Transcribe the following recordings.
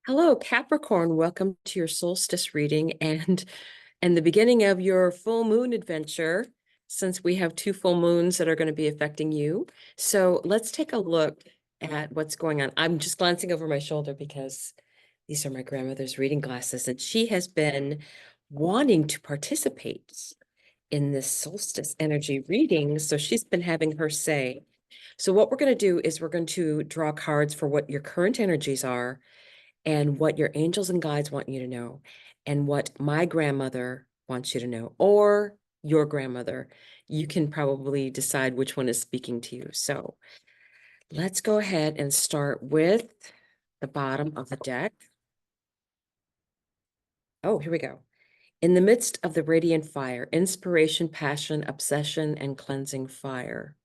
Hello, Capricorn. Welcome to your solstice reading and the beginning of your full moon adventure, since we have two full moons that are going to be affecting you. So let's take a look at what's going on. I'm just glancing over my shoulder because these are my grandmother's reading glasses, and she has been wanting to participate in this solstice energy reading. So she's been having her say. So what we're going to do is we're going to draw cards for what your current energies are and what your angels and guides want you to know, and what my grandmother wants you to know, or your grandmother. You can probably decide which one is speaking to you. So let's go ahead and start with the bottom of the deck. Oh, here we go. In the midst of the radiant fire, inspiration, passion, obsession, and cleansing fire.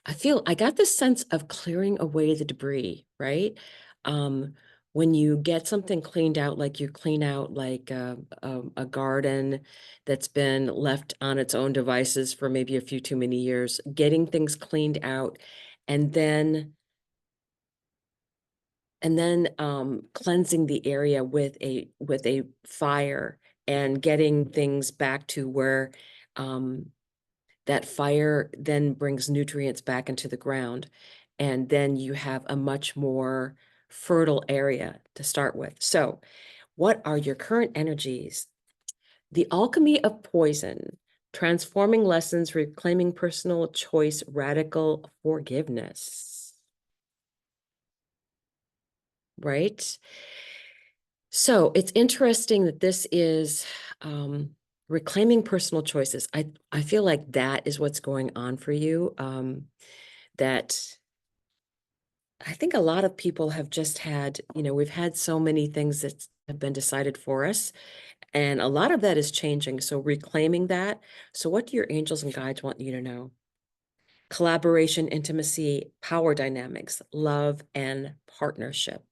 I got this sense of clearing away the debris, right? Um, when you get something cleaned out, like you clean out like a garden that's been left on its own devices for maybe a few too many years, getting things cleaned out and then cleansing the area with a fire and getting things back to where that fire then brings nutrients back into the ground. And then you have a much more fertile area to start with. So what are your current energies? The alchemy of poison, transforming lessons, reclaiming personal choice, radical forgiveness. Right? So it's interesting that this is reclaiming personal choices. I feel like that is what's going on for you. That I think a lot of people have just had, we've had so many things that have been decided for us, and a lot of that is changing. So reclaiming that. So what do your angels and guides want you to know? Collaboration, intimacy, power dynamics, love, and partnership.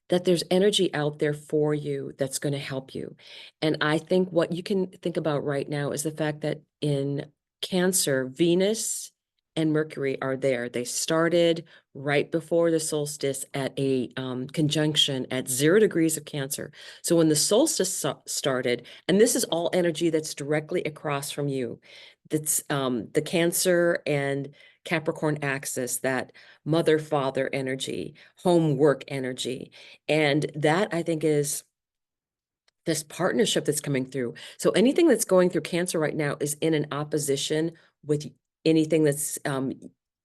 That there's energy out there for you that's going to help you. And I think what you can think about right now is the fact that in Cancer, Venus and Mercury are there. They started right before the solstice at a conjunction at 0 degrees of Cancer. So when the solstice started, and this is all energy that's directly across from you, that's the Cancer and Capricorn axis, that mother father energy, home work energy. And that I think is this partnership that's coming through. So anything that's going through Cancer right now is in an opposition with anything that's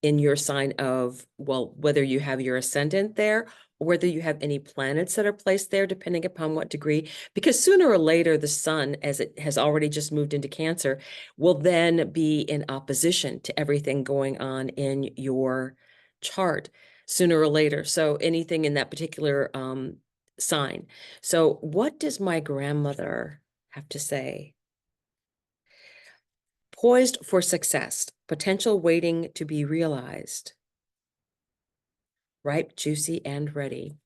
in your sign of, well, whether you have your ascendant there or whether you have any planets that are placed there, depending upon what degree, because sooner or later, the sun, as it has already just moved into Cancer, will then be in opposition to everything going on in your chart sooner or later. So anything in that particular sign. So what does my grandmother have to say? Poised for success, potential waiting to be realized. Ripe, juicy, and ready.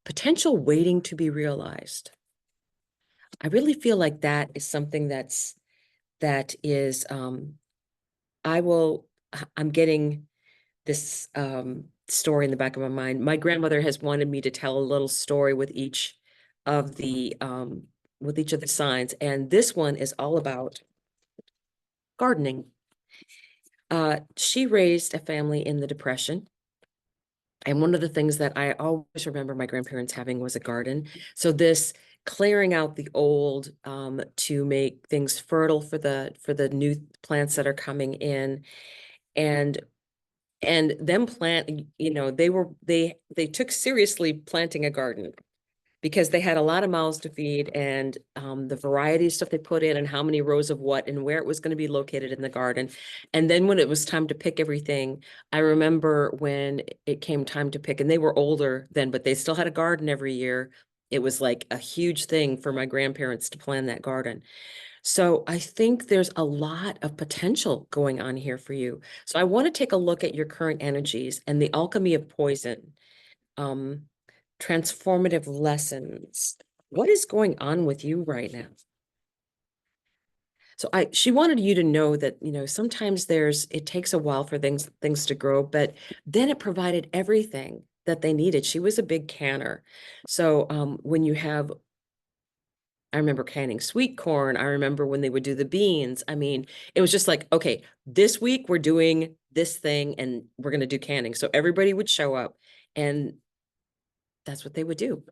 Potential waiting to be realized. I really feel like that is something that is I'm getting this story in the back of my mind. My grandmother has wanted me to tell a little story of the with each of the signs, and this one is all about gardening. She raised a family in the Depression, and one of the things that I always remember my grandparents having was a garden. So this clearing out the old to make things fertile for the new plants that are coming in, and them plant, they took seriously planting a garden because they had a lot of mouths to feed, and the variety of stuff they put in and how many rows of what and where it was going to be located in the garden. And then when it was time to pick everything, I remember when it came time to pick, and they were older then, but they still had a garden every year. It was like a huge thing for my grandparents to plan that garden. So I think there's a lot of potential going on here for you. So I want to take a look at your current energies and the alchemy of poison, um, transformative lessons. What is going on with you right now? So she wanted you to know that, sometimes it takes a while for things to grow, but then it provided everything that they needed. She was a big canner. So when you have, I remember canning sweet corn. I remember when they would do the beans. I mean, it was just like, okay, this week we're doing this thing and we're going to do canning. So everybody would show up and that's what they would do.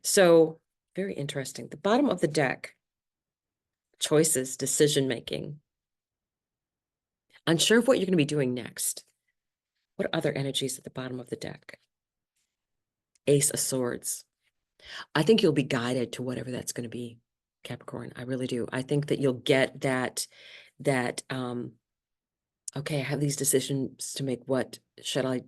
So very interesting. The bottom of the deck, choices, decision making, unsure of what you're going to be doing next. What other energies at the bottom of the deck? Ace of Swords. I think you'll be guided to whatever that's going to be, Capricorn. I really do. I think that you'll get that okay, I have these decisions to make. What should I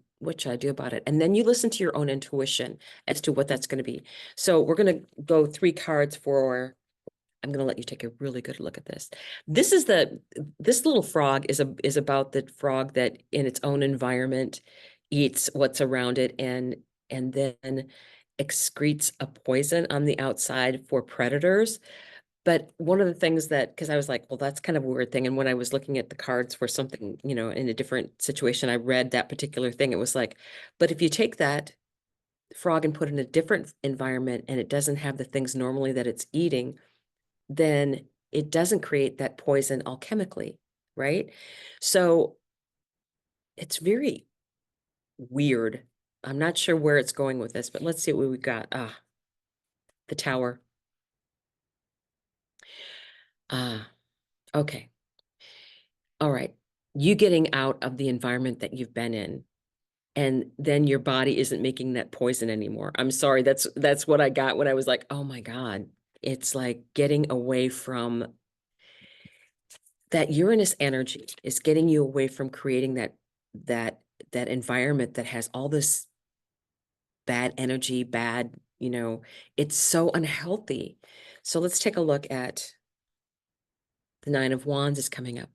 do about it? And then you listen to your own intuition as to what that's going to be. So we're going to go 3 cards for, I'm going to let you take a really good look at this. This little frog is about the frog that in its own environment eats what's around it and then excretes a poison on the outside for predators. But one of the things that, because I was like, well, that's kind of a weird thing. And when I was looking at the cards for something, in a different situation, I read that particular thing. It was like, but if you take that frog and put it in a different environment and it doesn't have the things normally that it's eating, then it doesn't create that poison alchemically, right? So it's very weird. I'm not sure where it's going with this, but let's see what we got. The Tower. Okay. All right. You getting out of the environment that you've been in, and then your body isn't making that poison anymore. I'm sorry. That's what I got when I was like, oh my God. It's like getting away from that. Uranus energy is getting you away from creating that that environment that has all this bad energy, it's so unhealthy. So let's take a look at the 9 of Wands is coming up.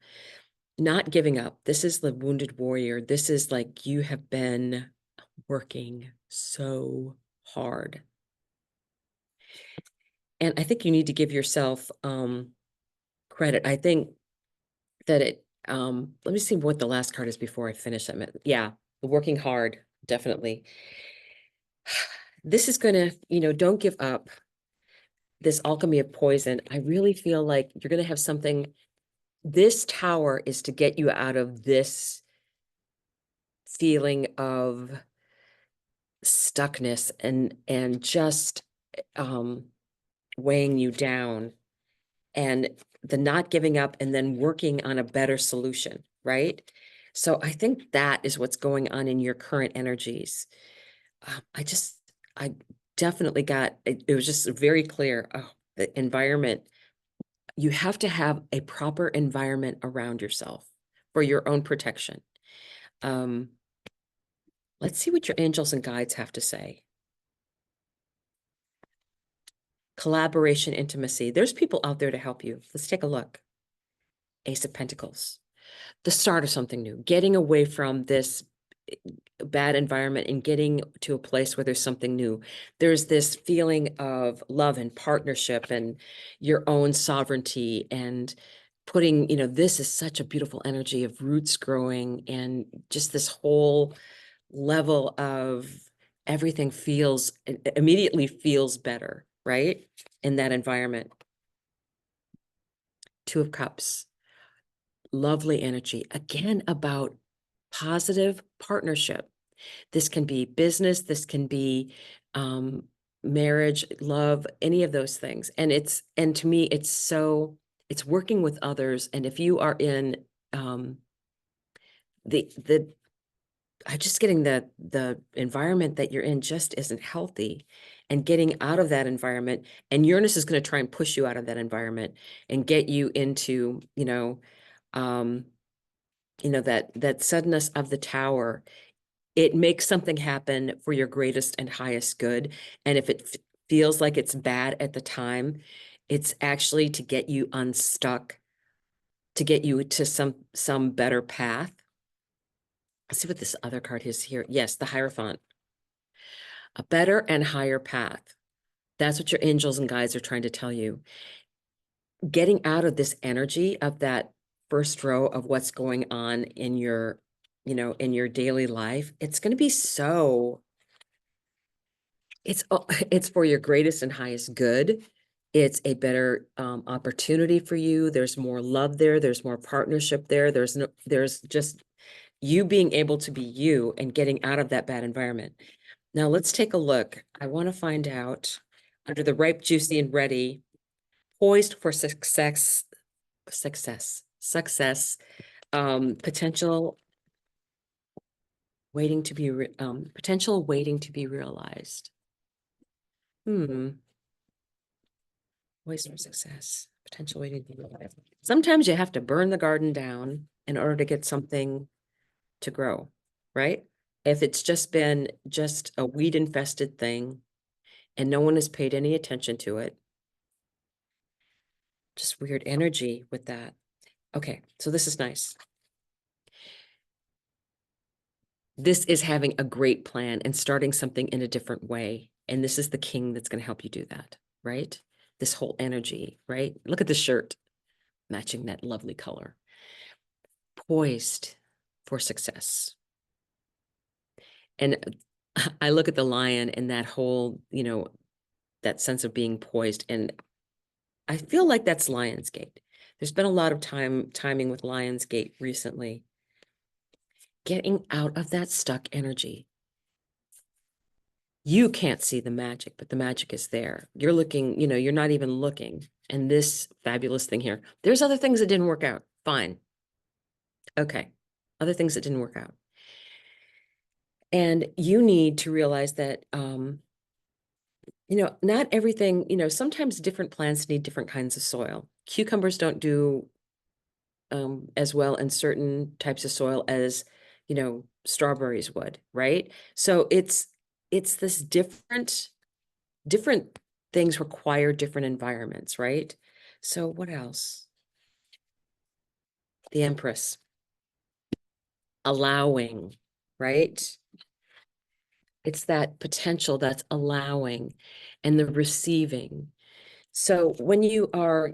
Not giving up. This is the wounded warrior. This is like you have been working so hard. And I think you need to give yourself credit. I think that let me see what the last card is before I finish that. Yeah, working hard, definitely. This is gonna, don't give up. This alchemy of poison. I really feel like you're gonna have something. This tower is to get you out of this feeling of stuckness and just weighing you down, and the not giving up and then working on a better solution, right? So I think that is what's going on in your current energies. I definitely got it. It was just very clear. Oh, the environment. You have to have a proper environment around yourself for your own protection. Let's see what your angels and guides have to say. Collaboration, intimacy. There's people out there to help you. Let's take a look. Ace of Pentacles. The start of something new, getting away from this bad environment and getting to a place where there's something new. There's this feeling of love and partnership and your own sovereignty and putting, this is such a beautiful energy of roots growing and just this whole level of everything immediately feels better, right? In that environment. 2 of Cups. Lovely energy. Again, about positive partnership. This can be business, this can be marriage, love, any of those things. And to me, it's working with others. And if you are in I'm just getting the environment that you're in just isn't healthy, and getting out of that environment, and Uranus is going to try and push you out of that environment and get you into, that suddenness of the Tower. It makes something happen for your greatest and highest good. And if it feels like it's bad at the time, it's actually to get you unstuck, to get you to some better path. Let's see what this other card is here. Yes, the Hierophant. A better and higher path. That's what your angels and guides are trying to tell you. getting out of this energy of that first row of what's going on in your, in your daily life, it's going to be so, it's it's for your greatest and highest good. It's a better opportunity for you. There's more love there. There's more partnership there. There's just you being able to be you and getting out of that bad environment. Now let's take a look. I want to find out under the ripe, juicy, and ready, poised for success, potential potential waiting to be realized. Poised for success, potential waiting to be realized. Sometimes you have to burn the garden down in order to get something to grow, right? If it's just been just a weed infested thing and no one has paid any attention to it, just weird energy with that. Okay, so this is nice. This is having a great plan and starting something in a different way. And this is the king that's going to help you do that, right? This whole energy, right? Look at the shirt matching that lovely color. Poised for success. And I look at the lion and that whole, that sense of being poised. And I feel like that's Lionsgate. There's been a lot of timing with Lionsgate recently. Getting out of that stuck energy. You can't see the magic, but the magic is there. You're looking, you're not even looking. And this fabulous thing here, there's other things that didn't work out. Fine. Okay. Other things that didn't work out. And you need to realize that, not everything, sometimes different plants need different kinds of soil. Cucumbers don't do as well in certain types of soil as, strawberries would, right? So it's this different things require different environments, right? So what else? The Empress. Allowing, right? It's that potential that's allowing and the receiving. So when you are,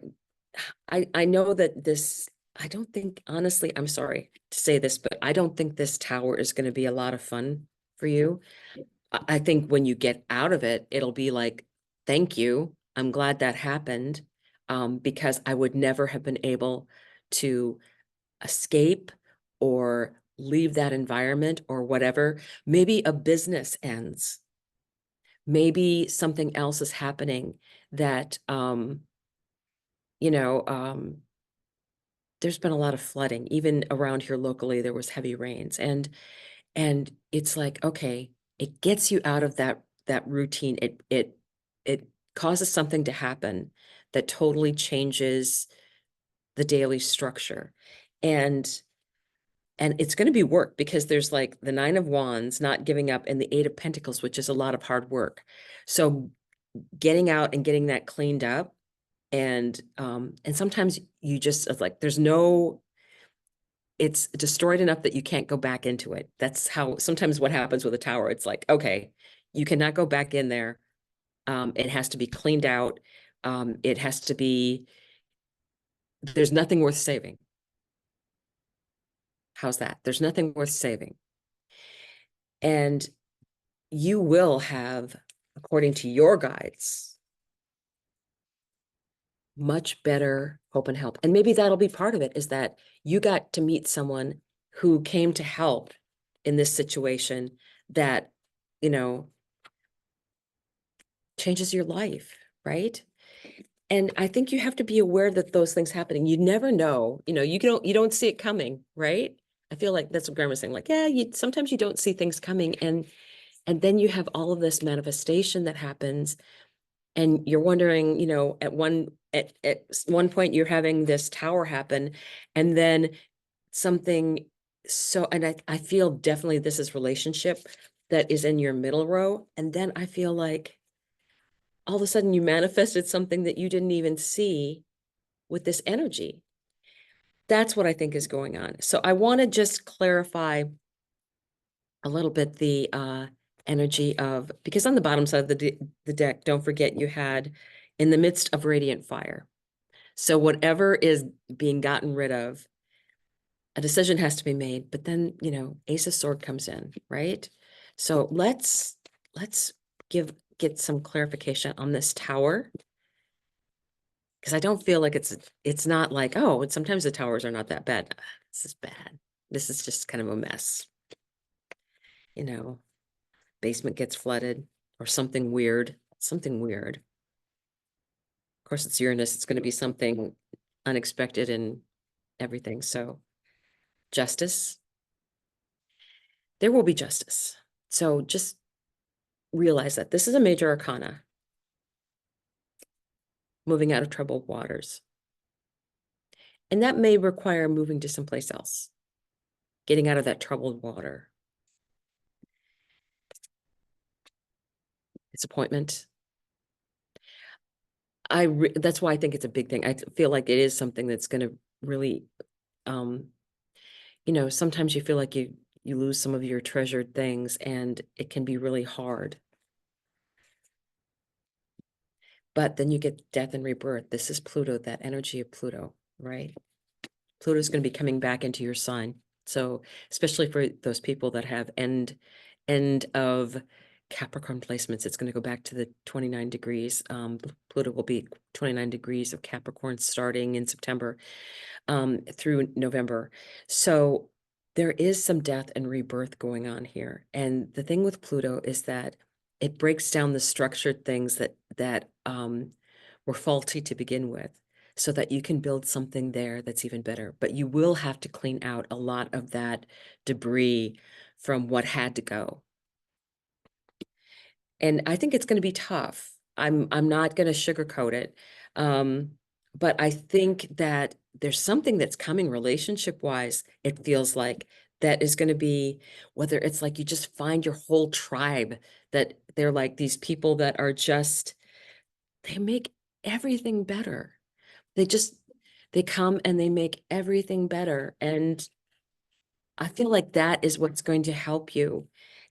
I know that this, I don't think, honestly, I'm sorry to say this, but I don't think this tower is going to be a lot of fun for you. I think when you get out of it, it'll be like, thank you. I'm glad that happened, because I would never have been able to escape or leave that environment or whatever. Maybe a business ends. Maybe something else is happening that, you know, there's been a lot of flooding. Even around here locally, there was heavy rains. And it's like, okay, it gets you out of that routine. It causes something to happen that totally changes the daily structure. And it's going to be work because there's like the Nine of Wands, not giving up, and the Eight of Pentacles, which is a lot of hard work. So getting out and getting that cleaned up, and sometimes you just, it's like it's destroyed enough that you can't go back into it. That's how sometimes what happens with a tower. It's like, okay, you cannot go back in there. It has to be cleaned out. It has to be, there's nothing worth saving. How's that? There's nothing worth saving. And you will have, according to your guides, much better hope and help. And maybe that'll be part of it, is that you got to meet someone who came to help in this situation that, changes your life, right? And I think you have to be aware that those things happening, you never know, you don't see it coming, right? I feel like that's what Gramma's saying. Like, yeah, sometimes you don't see things coming, and then you have all of this manifestation that happens, and you're wondering, at one point you're having this tower happen, and then something. So, and I feel definitely this is relationship that is in your middle row. And then I feel like all of a sudden you manifested something that you didn't even see with this energy. That's what I think is going on. So I want to just clarify a little bit the energy of, because on the bottom side of the deck, don't forget you had in the midst of radiant fire. So whatever is being gotten rid of, a decision has to be made, but then, Ace of Sword comes in, right? So let's get some clarification on this Tower, because I don't feel like it's not like, oh, and sometimes the towers are not that bad. This is bad. This is just kind of a mess. Basement gets flooded or something weird, something weird. Of course, it's Uranus. It's going to be something unexpected and everything. So justice, there will be justice. So just realize that this is a major arcana, moving out of troubled waters. And that may require moving to someplace else, getting out of that troubled water. Disappointment. That's why I think it's a big thing. I feel like it is something that's going to really, sometimes you feel like you lose some of your treasured things, and it can be really hard. But then you get death and rebirth. This is Pluto, that energy of Pluto, right? Pluto's going to be coming back into your sign. So especially for those people that have end of Capricorn placements, it's going to go back to the 29 degrees. Pluto will be 29 degrees of Capricorn starting in September through November. So there is some death and rebirth going on here. And the thing with Pluto is that it breaks down the structured things that were faulty to begin with, so that you can build something there that's even better. But you will have to clean out a lot of that debris from what had to go. And I think it's going to be tough. I'm not going to sugarcoat it. But I think that there's something that's coming relationship wise, it feels like, that is going to be, whether it's like you just find your whole tribe, that they're like these people that are just, they make everything better. They come and they make everything better. And I feel like that is what's going to help you.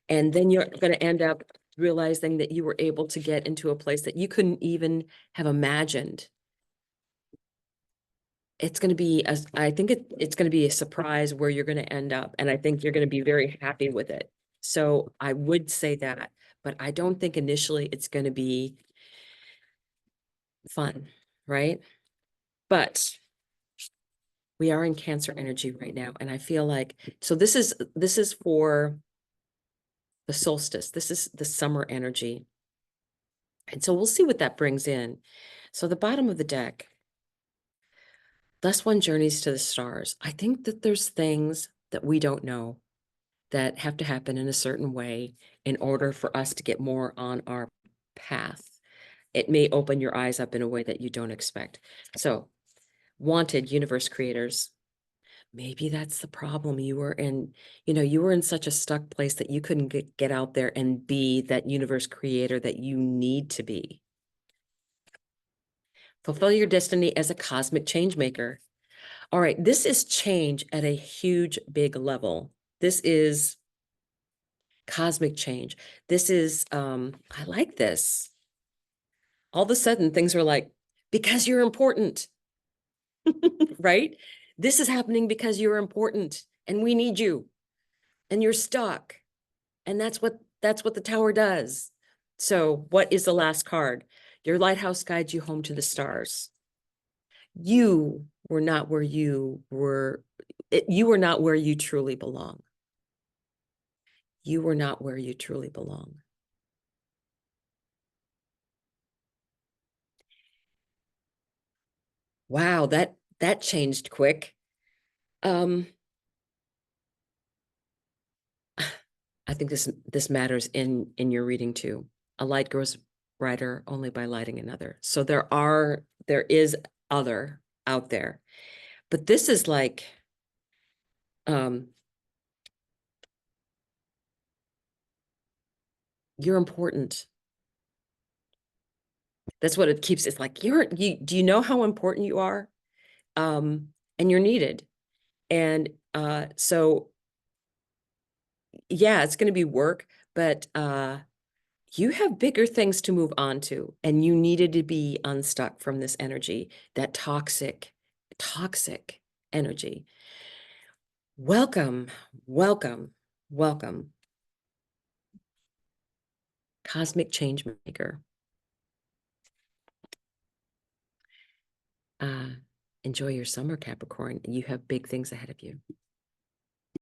And then you're going to end up realizing that you were able to get into a place that you couldn't even have imagined. It's going to be, I think it's going to be a surprise where you're going to end up. And I think you're going to be very happy with it. So I would say that, but I don't think initially it's going to be fun, right? But we are in Cancer energy right now. And I feel like, so this is for the solstice. This is the summer energy. And so we'll see what that brings in. So the bottom of the deck, thus one journeys to the stars. I think that there's things that we don't know that have to happen in a certain way in order for us to get more on our path. It may open your eyes up in a way that you don't expect. So, wanted universe creators, maybe that's the problem. You were in such a stuck place that you couldn't get out there and be that universe creator that you need to be. Fulfill your destiny as a cosmic change maker. All right, this is change at a huge, big level. This is cosmic change. This is, I like this. All of a sudden, things are like, because you're important, right? This is happening because you're important and we need you and you're stuck. And that's what the Tower does. So what is the last card? Your lighthouse guides you home to the stars. You were not where you were. You were not where you truly belong. You were not where you truly belong. Wow, that changed quick. Um, I think this matters in your reading too. A light grows brighter only by lighting another. So there is other out there, but this is like, you're important. That's what it keeps. It's like, do you know how important you are? And you're needed. And so yeah, it's going to be work, but you have bigger things to move on to, and you needed to be unstuck from this energy, that toxic energy. Welcome, welcome, welcome, cosmic change maker. Enjoy your summer, Capricorn. You have big things ahead of you.